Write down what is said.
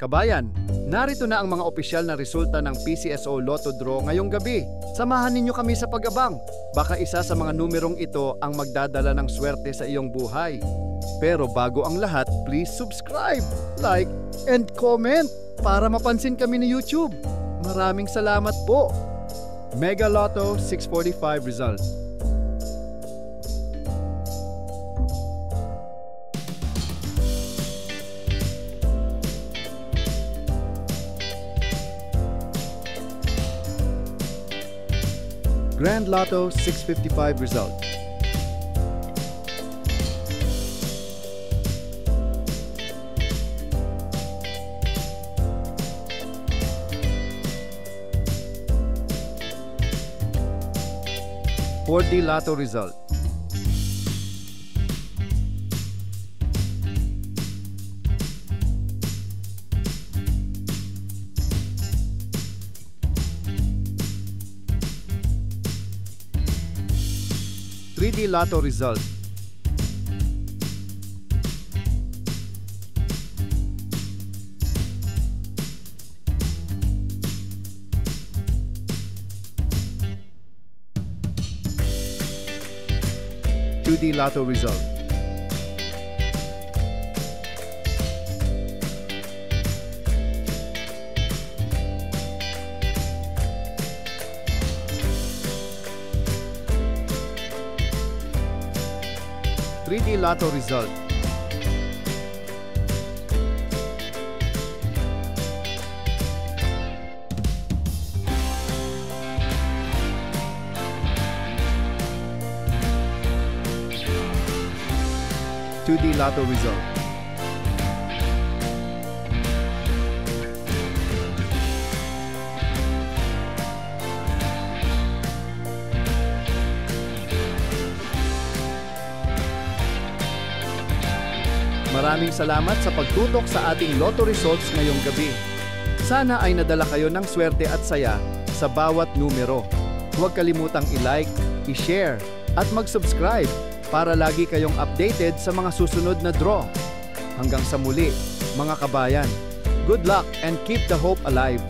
Kabayan, narito na ang mga opisyal na resulta ng PCSO Lotto Draw ngayong gabi. Samahan ninyo kami sa pag-abang. Baka isa sa mga numerong ito ang magdadala ng swerte sa iyong buhay. Pero bago ang lahat, please subscribe, like, and comment para mapansin kami ni YouTube. Maraming salamat po. Mega Lotto 645 result. Grand Lotto 655 result. $4D Lotto result. $3D Lotto result. $2D Lotto result. $3D Lotto result. $2D Lotto result. Maraming salamat sa pagtutok sa ating Lotto results ngayong gabi. Sana ay nadala kayo ng swerte at saya sa bawat numero. Huwag kalimutang i-like, i-share, at mag-subscribe para lagi kayong updated sa mga susunod na draw. Hanggang sa muli, mga kabayan. Good luck and keep the hope alive!